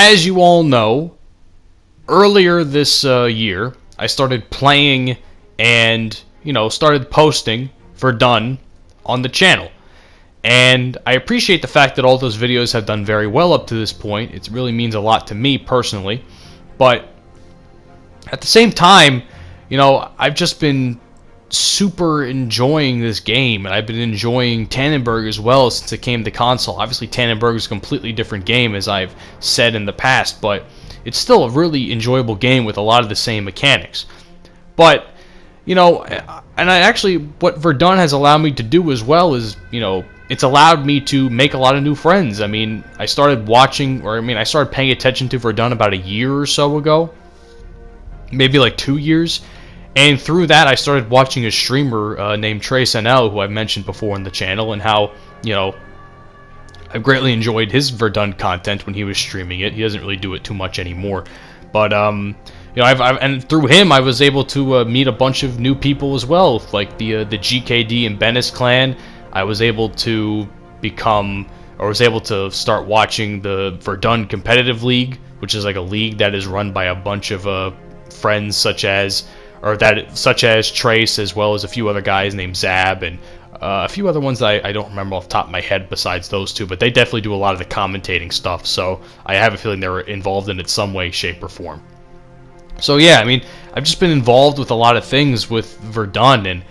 as you all know, earlier this year, I started playing and, started posting Verdun on the channel. And I appreciate the fact that all those videos have done very well up to this point. It really means a lot to me personally. But at the same time, I've just been super enjoying this game, and I've been enjoying Tannenberg as well since it came to console. Obviously, Tannenberg is a completely different game, as I've said in the past, but it's still a really enjoyable game with a lot of the same mechanics. But, what Verdun has allowed me to do as well is, it's allowed me to make a lot of new friends. I started paying attention to Verdun about a year or so ago, maybe like 2 years. And through that, I started watching a streamer named Trace NL, who I've mentioned before on the channel, and how, I've greatly enjoyed his Verdun content when he was streaming it. He doesn't really do it too much anymore. But, and through him, I was able to meet a bunch of new people as well, like the GKD and Bennis clan. I was able to start watching the Verdun Competitive League, which is like a league that is run by a bunch of friends such as Trace, as well as a few other guys named Zab, and a few other ones that I don't remember off the top of my head besides those two, but they definitely do a lot of the commentating stuff, so I have a feeling they were involved in it some way, shape, or form. So yeah, I've just been involved with a lot of things with Verdun, and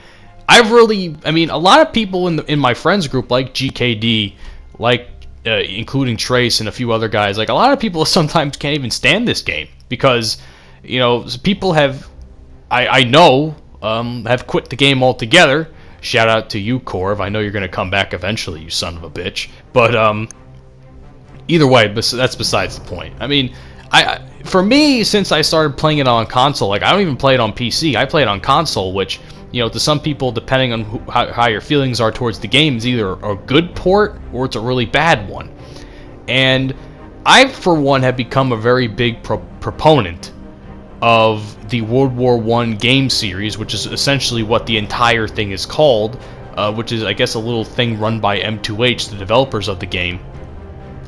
a lot of people in my friends group, like GKD, including Trace and a few other guys, a lot of people sometimes can't even stand this game, because, people have quit the game altogether. Shout out to you, Corv. I know you're going to come back eventually, you son of a bitch. But either way, that's besides the point. For me, since I started playing it on console, I don't even play it on PC. I play it on console, which, to some people, depending on how your feelings are towards the game, is either a good port or it's a really bad one. And I, for one, have become a very big proponent of the World War I game series, which is essentially what the entire thing is called, which is, I guess, a little thing run by M2H, the developers of the game,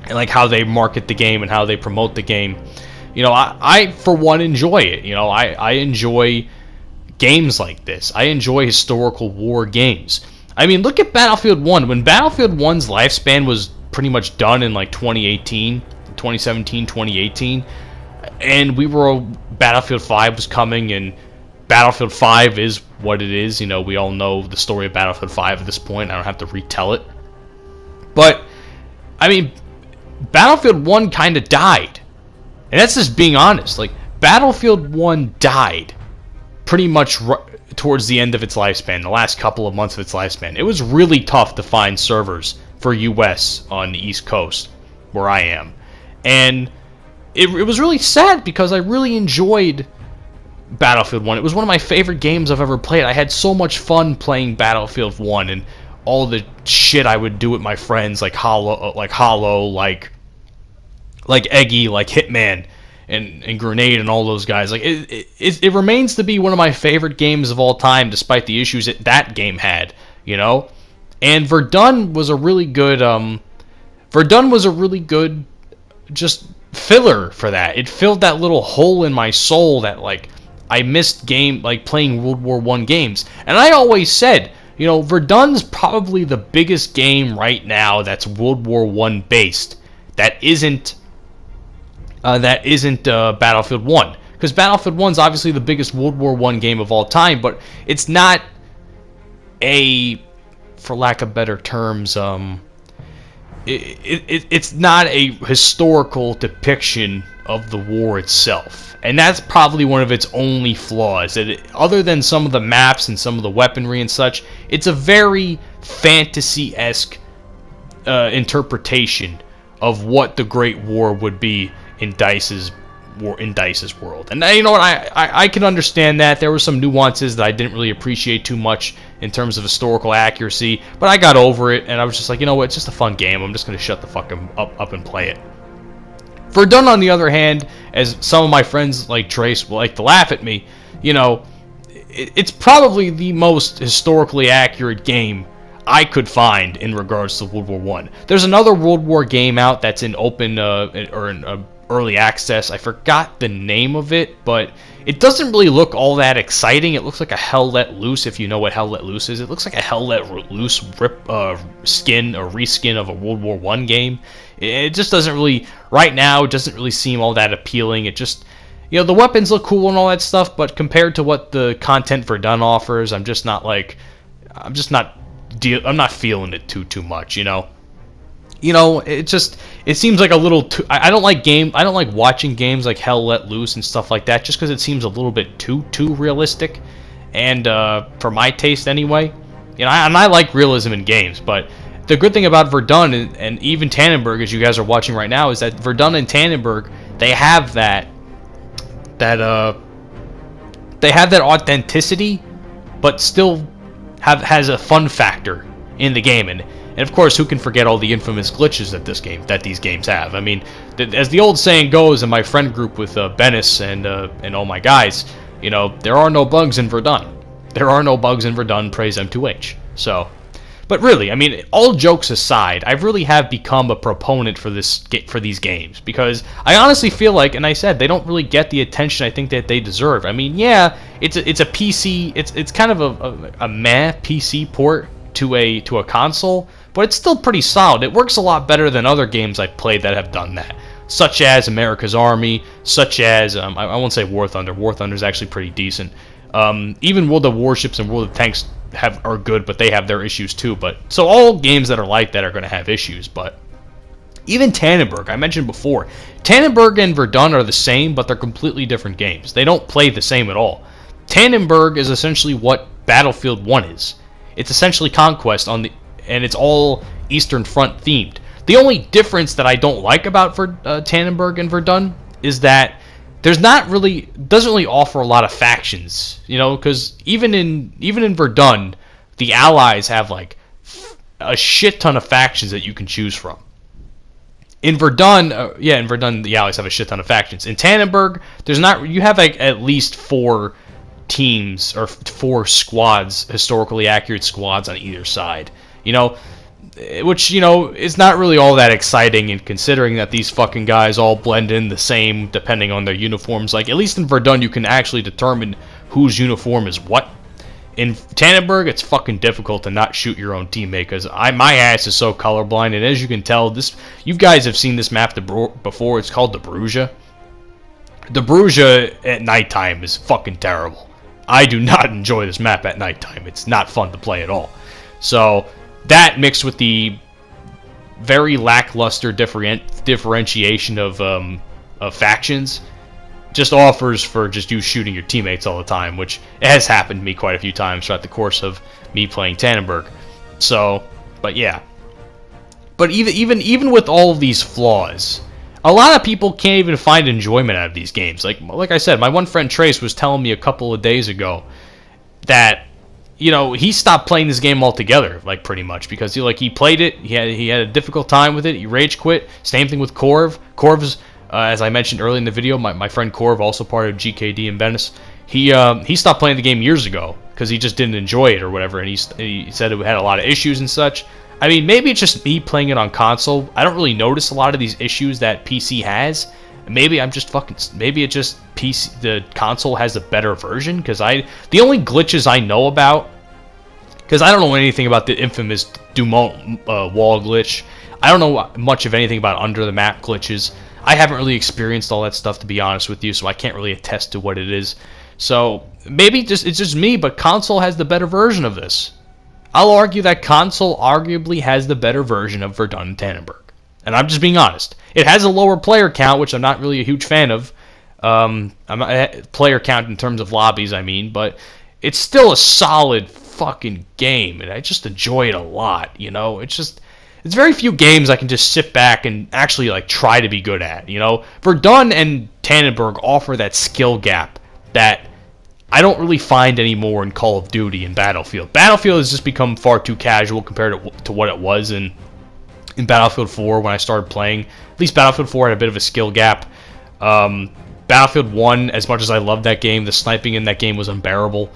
and how they market the game and how they promote the game. I for one, enjoy it. I enjoy games like this. I enjoy historical war games. Look at Battlefield 1. When Battlefield 1's lifespan was pretty much done in 2017, 2018, and Battlefield 5 was coming, and Battlefield 5 is what it is. We all know the story of Battlefield 5 at this point. I don't have to retell it. But, Battlefield 1 kind of died. And that's just being honest. Battlefield 1 died pretty much towards the end of its lifespan, the last couple of months of its lifespan. It was really tough to find servers for US on the East Coast, where I am. And it was really sad, because I really enjoyed Battlefield 1. It was one of my favorite games I've ever played. I had so much fun playing Battlefield 1, and all the shit I would do with my friends, like Hollow, like Eggy, like Hitman, and Grenade, and all those guys. It remains to be one of my favorite games of all time, despite the issues that game had, And Verdun was a really good, just filler for that. It filled that little hole in my soul that I missed playing World War I games. And I always said, Verdun's probably the biggest game right now that's World War I based that isn't Battlefield 1. Because Battlefield 1's obviously the biggest World War I game of all time, but it's not for lack of better terms, it's not a historical depiction of the war itself. And that's probably one of its only flaws. Other than some of the maps and some of the weaponry and such, it's a very fantasy-esque interpretation of what the Great War would be in DICE's world. And you know what, I can understand that. There were some nuances that I didn't really appreciate too much in terms of historical accuracy, but I got over it, and I was just like, you know what, it's just a fun game. I'm just going to shut the fuck up and play it. Verdun, on the other hand, as some of my friends like Trace will like to laugh at me, it's probably the most historically accurate game I could find in regards to World War I. There's another World War game out that's in open, or in a early access. I forgot the name of it, but it doesn't really look all that exciting. It looks like a Hell Let Loose, if you know what Hell Let Loose is. It looks like a Hell Let Loose skin or reskin of a World War I game. It just doesn't really, right now, it doesn't really seem all that appealing. It just, you know, the weapons look cool and all that stuff, but compared to what the content Verdun offers, I'm not feeling it too much, you know. It seems like a little too. I don't like watching games like Hell Let Loose and stuff like that, just because it seems a little bit too realistic, and for my taste anyway. You know, I like realism in games, but the good thing about Verdun and even Tannenberg, as you guys are watching right now, is that Verdun and Tannenberg, they have that authenticity, but still has a fun factor in the game. And of course, who can forget all the infamous glitches that these games have? I mean, as the old saying goes in my friend group with Bennis and all my guys, you know, there are no bugs in Verdun. There are no bugs in Verdun, praise M2H. So, but really, I mean, all jokes aside, I really have become a proponent for these games, because I honestly feel like, and I said, they don't really get the attention I think that they deserve. I mean, yeah, it's a PC, it's kind of a meh PC port to a console, but it's still pretty solid. It works a lot better than other games I've played that have done that, such as America's Army, such as I won't say War Thunder. War Thunder is actually pretty decent. Even World of Warships and World of Tanks are good, but they have their issues too. But so all games that are like that are going to have issues. But even Tannenberg, I mentioned before, Tannenberg and Verdun are the same, but they're completely different games. They don't play the same at all. Tannenberg is essentially what Battlefield 1 is. It's essentially Conquest and it's all Eastern Front themed. The only difference that I don't like about Tannenberg and Verdun is that doesn't really offer a lot of factions, you know, because even in Verdun, the Allies have like a shit ton of factions that you can choose from. In Verdun, the Allies have a shit ton of factions. In Tannenberg, you have like at least 4 teams or 4 squads, historically accurate squads on either side, you know, which, you know, is not really all that exciting, in considering that these fucking guys all blend in the same depending on their uniforms. Like, at least in Verdun, you can actually determine whose uniform is what. In Tannenberg, it's fucking difficult to not shoot your own teammate, because my ass is so colorblind, and as you can tell, you guys have seen this map before. It's called the Bruges. The Bruges at nighttime is fucking terrible. I do not enjoy this map at nighttime. It's not fun to play at all. So that, mixed with the very lackluster differentiation of factions, just offers for just you shooting your teammates all the time, which has happened to me quite a few times throughout the course of me playing Tannenberg. So, but yeah. But even with all of these flaws, a lot of people can't even find enjoyment out of these games. Like I said, my one friend Trace was telling me a couple of days ago that, you know, he stopped playing this game altogether, like, pretty much, because he played it, he had a difficult time with it, he rage quit. Same thing with Corv. Corv's, as I mentioned earlier in the video, my friend Corv, also part of GKD and Venice, he stopped playing the game years ago because he just didn't enjoy it or whatever, and he said it had a lot of issues and such. I mean, maybe it's just me playing it on console. I don't really notice a lot of these issues that PC has. Maybe it's just PC. The console has a better version, because the only glitches I know about, because I don't know anything about the infamous Dumont wall glitch. I don't know much of anything about under the map glitches. I haven't really experienced all that stuff, to be honest with you, so I can't really attest to what it is. So maybe it's just me, but console has the better version of this. I'll argue that console arguably has the better version of Verdun and Tannenberg. And I'm just being honest. It has a lower player count, which I'm not really a huge fan of. Player count in terms of lobbies, I mean. But it's still a solid fucking game, and I just enjoy it a lot, you know? It's very few games I can just sit back and actually, like, try to be good at, you know? Verdun and Tannenberg offer that skill gap that I don't really find anymore in Call of Duty and Battlefield. Battlefield has just become far too casual compared to what it was in Battlefield 4 when I started playing. At least Battlefield 4 had a bit of a skill gap. Battlefield 1, as much as I loved that game, the sniping in that game was unbearable.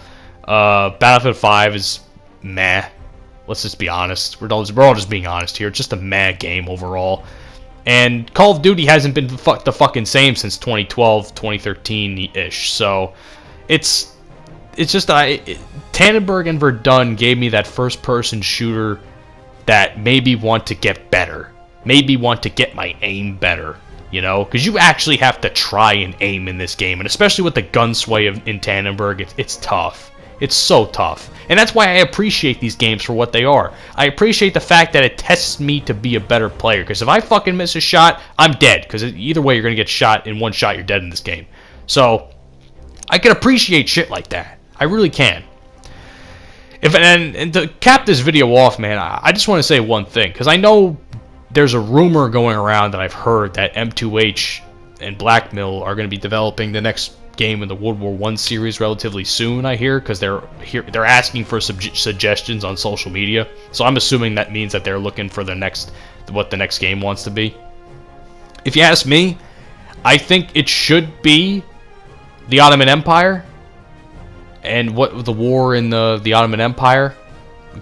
Battlefield 5 is meh. Let's just be honest. We're all just being honest here. It's just a meh game overall. And Call of Duty hasn't been the fucking same since 2012, 2013-ish. So it's just Tannenberg and Verdun gave me that first-person shooter that made me want to get better, made me want to get my aim better. You know, because you actually have to try and aim in this game, and especially with the gun sway in Tannenberg, it's tough. It's so tough. And that's why I appreciate these games for what they are. I appreciate the fact that it tests me to be a better player, because if I fucking miss a shot, I'm dead, because either way you're going to get shot. In one shot, you're dead in this game. So, I can appreciate shit like that. I really can. And to cap this video off, man, I just want to say one thing, because I know there's a rumor going around that I've heard that M2H and Blackmill are going to be developing the next game in the World War I series relatively soon, I hear, because they're asking for suggestions on social media. So I'm assuming that means that they're looking for what the next game wants to be. If you ask me, I think it should be the Ottoman Empire and what the war in the Ottoman Empire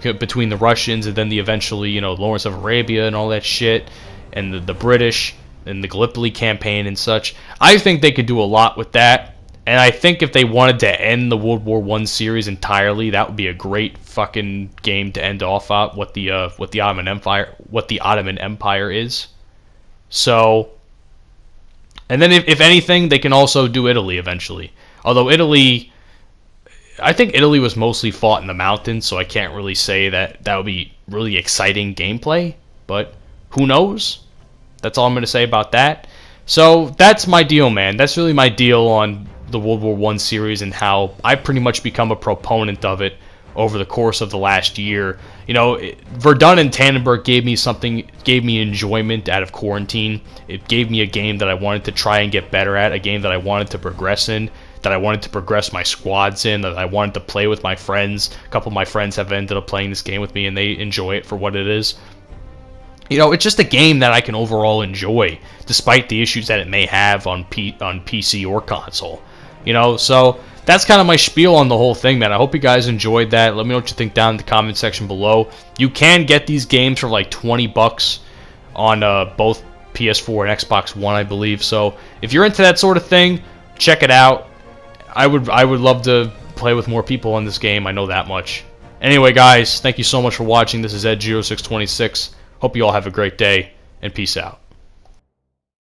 between the Russians and then the eventually, you know, Lawrence of Arabia and all that shit, and the British and the Gallipoli campaign and such. I think they could do a lot with that, and I think if they wanted to end the World War I series entirely, that would be a great fucking game to end off on what the Ottoman Empire is. So, and then if anything, they can also do Italy eventually. Although I think Italy was mostly fought in the mountains, so I can't really say that would be really exciting gameplay, but who knows? That's all I'm going to say about that. So that's my deal, man. That's really my deal on the World War I series and how I've pretty much become a proponent of it over the course of the last year. You know, Verdun and Tannenberg gave me enjoyment out of quarantine. It gave me a game that I wanted to try and get better at, a game that I wanted to progress in, that I wanted to progress my squads in, that I wanted to play with my friends. A couple of my friends have ended up playing this game with me, and they enjoy it for what it is. You know, it's just a game that I can overall enjoy, despite the issues that it may have on PC or console. You know, so that's kind of my spiel on the whole thing, man. I hope you guys enjoyed that. Let me know what you think down in the comment section below. You can get these games for like $20 on both PS4 and Xbox One, I believe. So if you're into that sort of thing, check it out. I would love to play with more people on this game. I know that much. Anyway, guys, thank you so much for watching. This is Ed0626. Hope you all have a great day, and peace out.